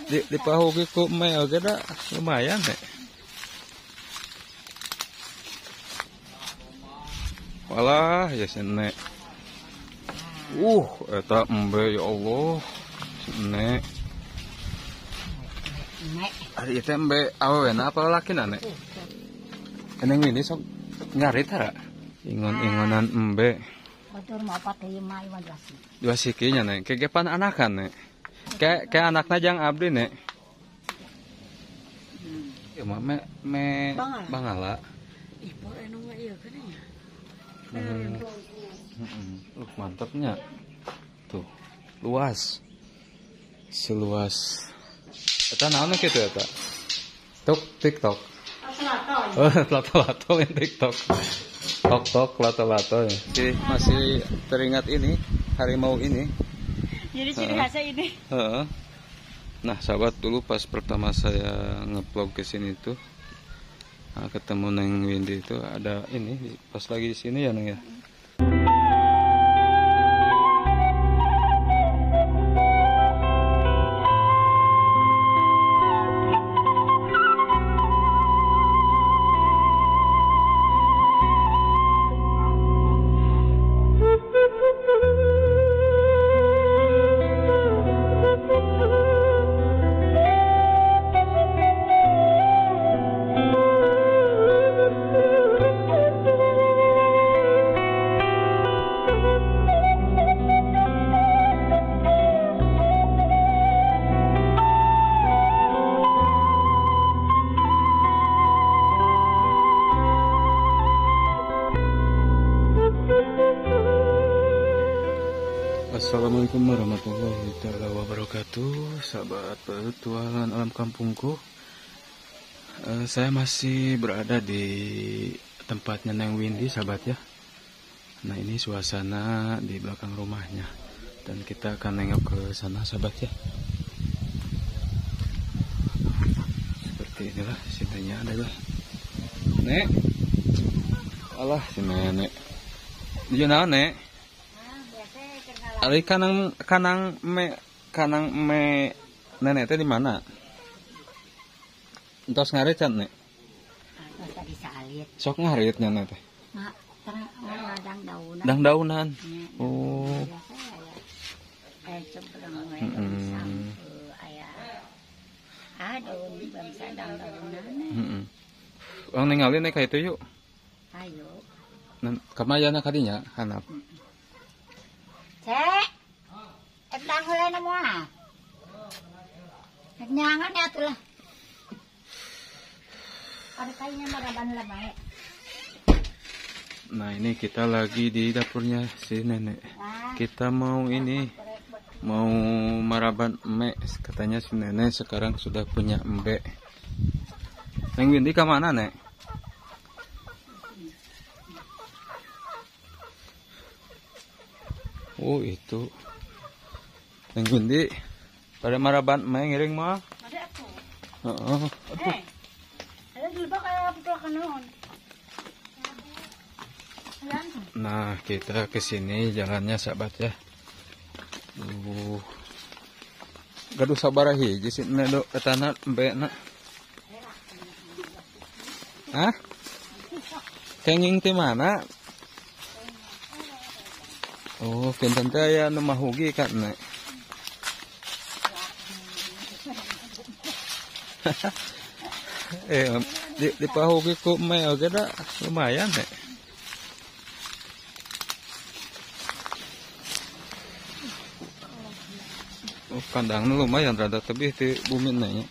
Di pahugi ko may agada lumayan Walah ya sene. Eta embe ya Allah. Sene. Ari eta embe awena apa lalakina nek? Eneng ini sok nyarit hara. Ingon-ingonan embe. Motor mau pakai mai wajasi. Dua sikinya nek, kegepan anakan nek. Kayak anakna jang abdi nek. Ya mah me bangala. Ipo anu mah ieu kana nya. Mantapnya. Tuh, luas. Seluas. Eta naon kitu eta? TikTok. Lato-lato yang TikTok. Tok lato-lato. Jadi masih teringat ini harimau ini. Jadi ciri khasnya ini. Nah, sahabat dulu pas pertama saya nge-vlog ke sini tuh, ketemu Neng Windy itu ada ini pas lagi di sini ya Neng ya. Assalamualaikum warahmatullahi wabarakatuh, sahabat petualangan alam kampungku. Saya masih berada di tempatnya Neng Windy, sahabat ya. Nah, ini suasana di belakang rumahnya dan kita akan nengok ke sana, sahabat ya. Seperti inilah sininya adalah Nek. Alah si nenek. Dia naon Nek? Ari kanang me nenek teh di mana? Entos ngarit can Nek? Tadi salit. Sok ngarit nya teh. Mak, dang daunan. Dang daunan. Oh. Daun bangsa dang daunan. Orang ningali nek ka itu yuk. Ayo. Kamayana kadinya hanap. Cek. Etang heula na moal. Nyangan ya atuh lah. Ada kayaknya maraban lah bae. Nah, ini kita lagi di dapurnya si nenek. Kita mau maraban embe. Katanya si nenek sekarang sudah punya embe. Neng Windy ke mana, Nek? Oh, itu. Neng Windy pada maraban embe ngiring mah. Ada aku. Heeh. Ada di lebak kayak pelakan naon. Nah, kita ke sini jalannya sahabat ya. Gaduh sabaraha hiji si nenek etana embe na. Hah? Kenging ti mana? Oh, kinten teh aya nu mahugi kan Nek. Di pahugi ku me oge da lumayan Nek. Oh, kandangnya lumayan rada tebih di bumi nya.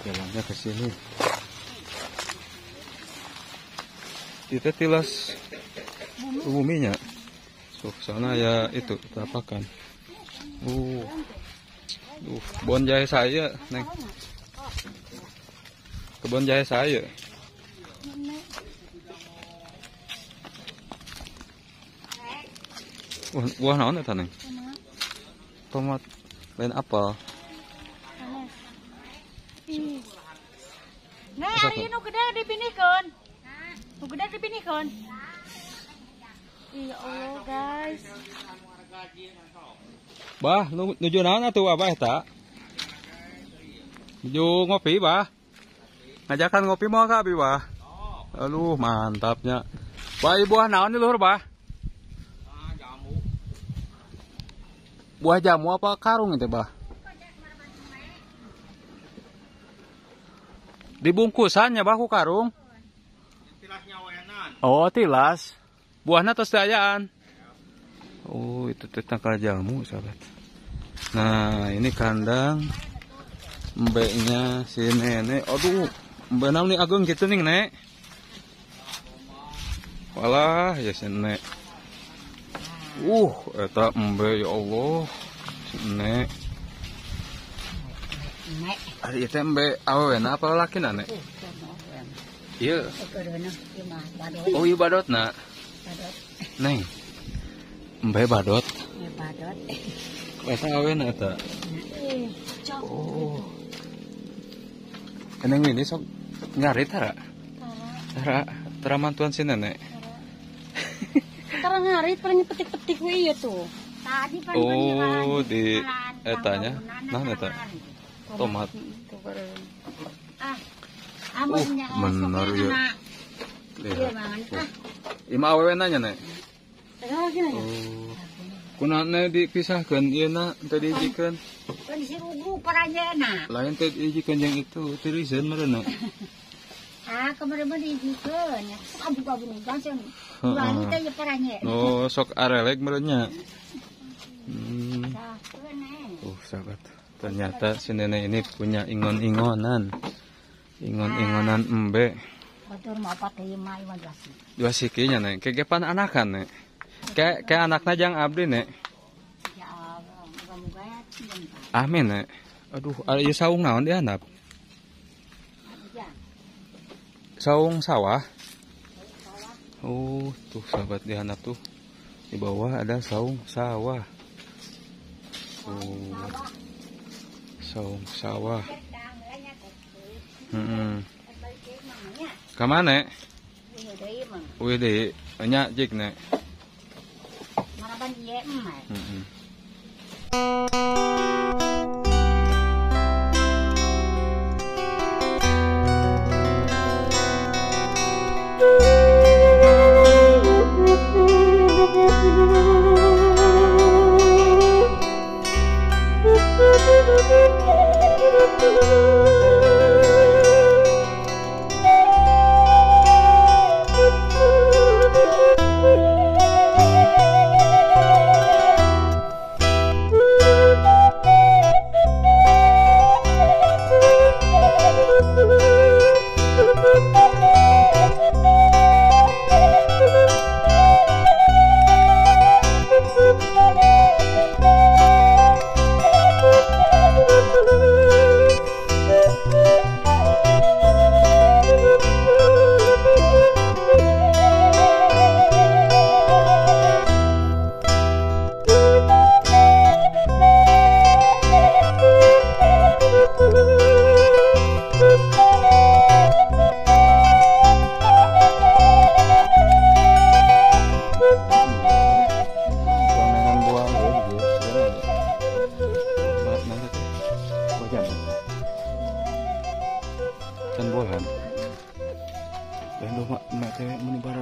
Jalannya ke sini. Kita tilas buminya. So, sana ya itu tapakan. Kebun jahe saya, Neng. Kebun jahe saya. Buah naon eta, Neng? Tomat. Lain apel. Nah, ieu nu gede dipinihkeun. Nu gede dipinihkeun. Ya Allah, guys. Bah, nuju naon atuh Abah eta? Nuju ngopi, Bah. Ngajakan ngopi mau ka, Bah? Aduh, mantapnya. Bah, buah naon di luhur, Bah? Buah jamu apa karung itu, Bah? Dibungkusannya, Bah, ku karung. Oh, tilas. Buahnya tos dayaan. Oh, itu tangkal jamu, sahabat. Nah, ini kandang mbeknya si nenek. Aduh, mbak naon nih agung gitu nih, Nek. Walah, ya si Nek. Eta mbek ya Allah. Si Nek. Ari eta mbek awewena apa lalakina, Nek? Iya. Oh, iya badotna. Neng. Mbak badot. Eta awewena eta. Oh. Eneng ini sok nyari tara. Tara mantuan si nenek. Tara ngarit paling petik-petik we ieu tuh. Tadi pan oh, di etanya. Nah, eta. Tomat. Bener ya. Ima awewe nanya, Nek. Oh. Kunana dipisahkeun ieu na tadi dijikeun. Lain si rugu parajana. Lain teh dijikeun yang itu, tiriseun meureunna. Kemarin mah dijikeun ya. Abu-abu nih jangan. Ulangi teh ya paranya. Oh, sok arelek meureunnya. Sahabat. Ternyata si nenek ini punya ingon-ingonan. Ingon-ingonan embe. Batur mau apa teh mah ieu jasi. Dua sikinya, Nek. Kegepan anakan, Nek. Kayak anakna jang abdi, Nek. Ya Allah, moga-moga ya cinta. Amin, Nek. Aduh, ieu saung naon dihandap? Saung sawah. Oh, tuh sahabat dihandap tuh. Di bawah ada saung sawah. Oh. Saung sawah. Kamana? Wih deh, banyak jik, Nek. Maraban ieu mah.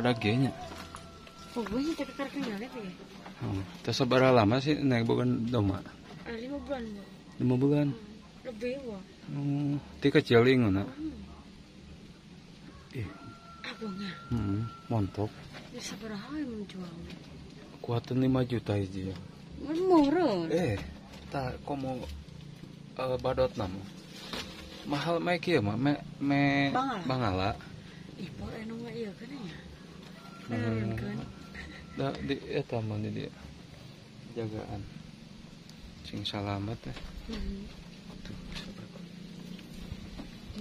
Dagingnya. Oh, gue tak terkenal ya. Seberapa lama sih naik bukan doma? 5 bulan. 5 bulan. Lebih wah. Ti kecil inguna. Abangnya. Montok. Bisa berapa yang menjual? Kuatan 5 juta aja. Murah. Tak komo badot nama. Mahal make ya mah, me bangala. Ipor anu mah ieu kan ya. Da di eta mah di dia. Jagaan. Sing salamet teh. Tuh,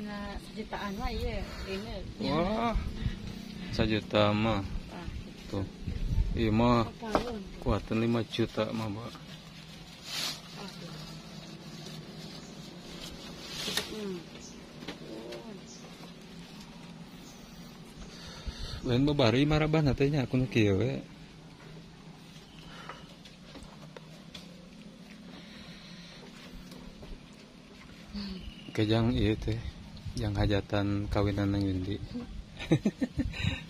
nah, sejutaan mah iya ini. Wah. 1 juta mah. Tuh. Iya mah. Kuatan 5 juta mah, Mbak. Lain babari maraban teh nya aku nu kieu we. Kejang ieu teh, jang hajatan kawinan nang Windy.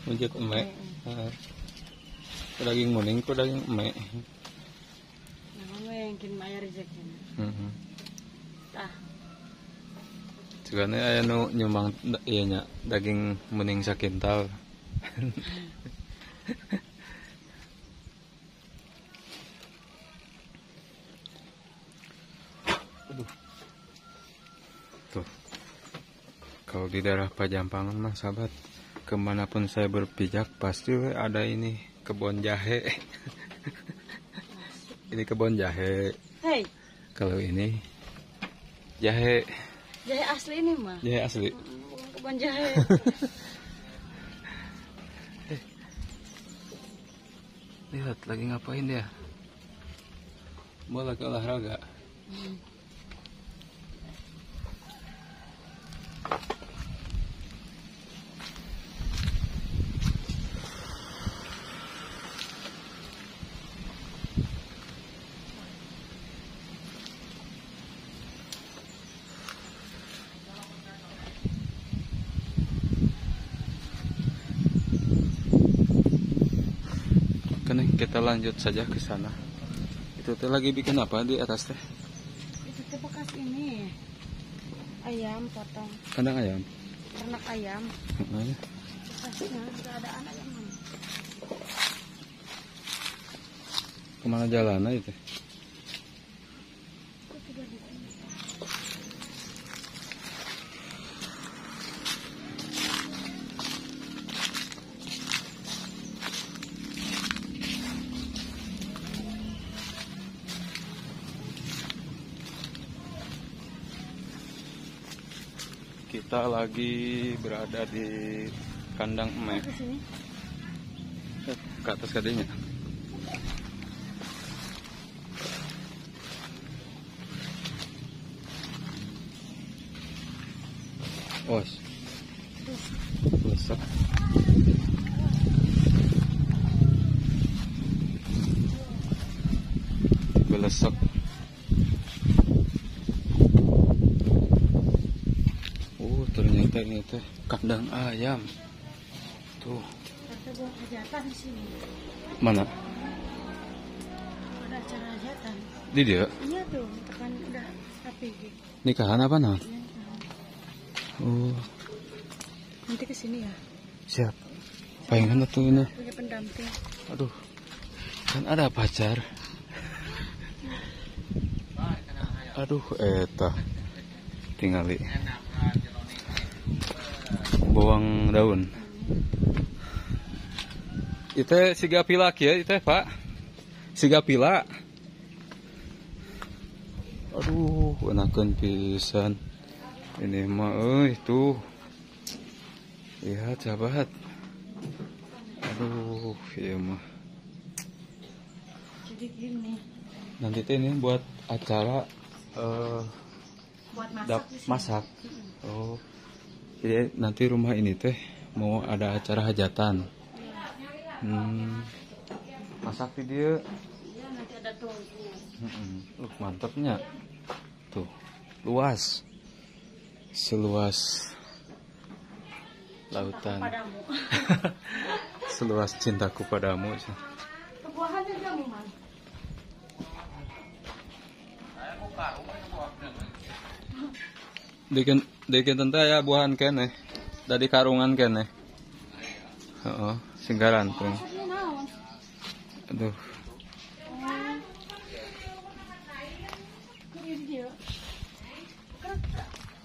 Menjut emek. Heeh. Daging muning ku daging emek. Nah, mungkin maya rezekinya. Heeh. Tah. Cugane aya nu nyumbang ieu nya daging muning sakintal. Aduh. Tuh. Kalau di daerah Pajampangan mah sahabat, kemanapun saya berpijak pasti ada ini kebun jahe. Ini kebun jahe. Hei, Kalau ini jahe, jahe asli ini mah. jahe asli. Bukan kebun jahe. Lihat lagi ngapain dia? Mau lagi olahraga. Kita lanjut saja ke sana. Itu teh lagi bikin apa di atas teh? Itu teh bekas ini. Ayam potong. Kandang ayam. Ternak ayam. Heeh. Bekasnya enggak ada anak yang mana. Kemana jalan itu? Itu sudah di sini. Kita lagi berada di kandang emek. Ke sini. Ke atas kadenya. Os. Lesak. Belesek. Ternyata ini teh kandang ayam. Tuh. Ada buat hajatan di sini. Mana? Ada acara hajatan. Di dia? Iya tuh, tekan udah rapi gitu. Nikahan apa nah? Iya, Oh, nanti ke sini ya. siap. Pengen tuh ini. Punya pendamping. Aduh. Kan ada pacar. Aduh, eta. Tingali. Bawang daun. Itu siga pila kieu itu Pak. Siga pila. Aduh, enakeun pisan. Ini mah euy tuh. Lihat sahabat. Aduh, ieu mah. Jadi gini, Nanti teh ini buat acara buat dap masak di sini. masak. Oh. Jadi nanti rumah ini teh mau ada acara hajatan. Masak di dia. Iya, nanti ada tungkunya. Mantapnya. Tuh, luas. Seluas lautan. Padamu. Seluas cintaku padamu. Kebuahannya kamu man. Dikin tante ya buahan kene. Dari karungan kene. Heeh, singgaran tuh. Maksudnya naon? Aduh. Ini dia.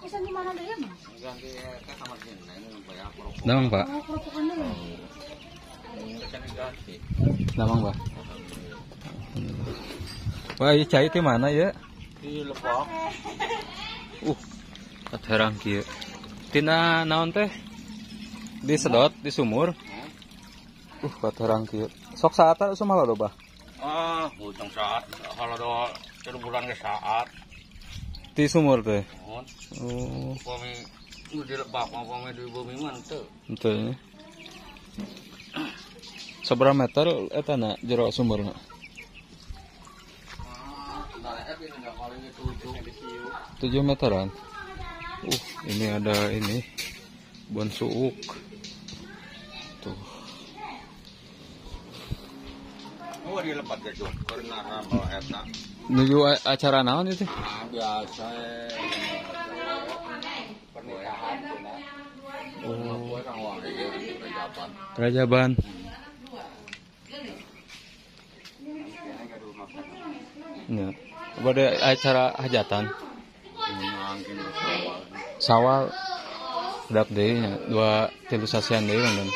Kusan di mana dia mah? Namang Pak. Oh, keropokannya ya. Namang Pak. Wah, ieu cai teh mana ya? Di Lebak. Terang kieu. Tina naon teh? Disedot di sumur. Terang kieu. Sok saata sumaha loba. Bujang saat. Kalau do 3 bulan ke saat. Di sumur teh. Oh. Pami di Lebak mah pami di bumi mah teu. Henteu. Sabaraha meter eta na jero sumurna? Nah, ini enggak paling 7. 7 meteran. Ini ada ini bon suuk. Tuh. Oh, di lepat gitu. Karena rambal eta. Nuju acara naon itu? Biasa. Pernikahan cenah. Oh, Orang wah ieu pejabat. Rajaban. Ya. Ada acara hajatan. Mangkin sawal. Sawal sedap deui nya. 2-3 sasean deui kan.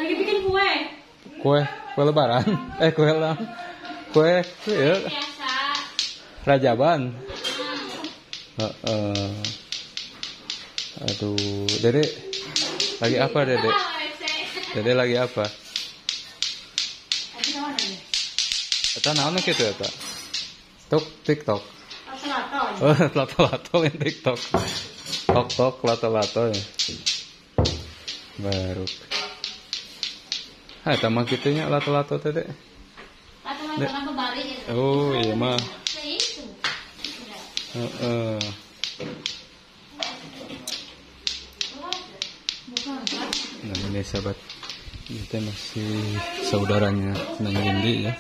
Lagi bikin kue. Kue lebaran. Kue lah. Kue ya. Rajaban. Aduh, Dede lagi apa Dede? Dede lagi apa? Eta naon kitu eta? TikTok. Oh, lato-lato yang TikTok. Tok lato-lato ya. Baru. Eta mah kitu nya lato-lato teh, Dek. Oh, iya mah. Nah ini sahabat, kita masih saudaranya Neng Windy ya,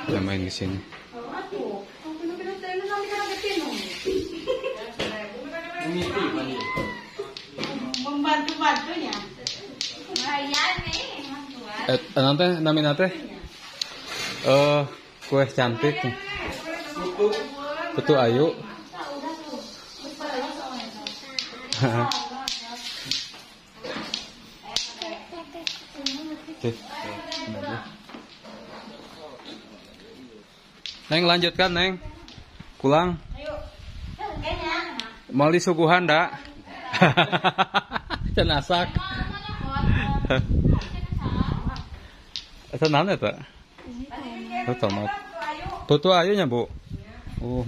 yang main di sini. Membantu-bantunya. Nanti namanya teh, kue cantik, Putu Ayu. Neng lanjutkan Neng, pulang. Mau disuguhan dak? Can asak. Tenang ya tak? Tomat. Putu Ayu nya Bu.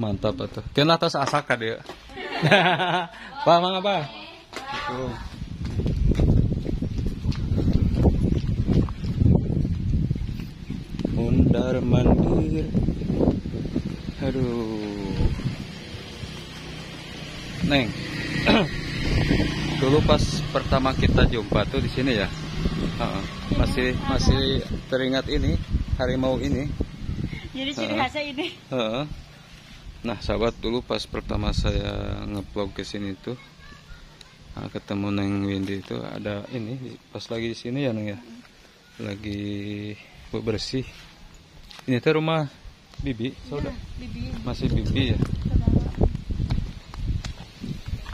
Mantap atuh. Keun atas asak ka dieu. Pak mangga Pak. Mundar mandir. Aduh. Neng. Dulu pas pertama kita jumpa tuh di sini ya. Masih teringat ini harimau ini. Jadi ciri khasnya ini. Nah, sahabat, dulu pas pertama saya nge-vlog ke sini tuh ketemu Neng Windy itu ada ini pas lagi di sini ya Neng ya. Lagi bersih. Ini tuh rumah Bibi, saudara. Bibi. Masih Bibi ya.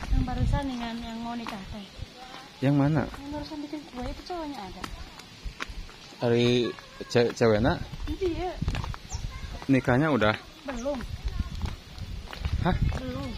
Yang barusan dengan yang mau nikah teh. Yang mana? Yang barusan bikin kue itu cowoknya ada. Hari ceweknya Iya. nikahnya udah? Belum. Hah? Belum.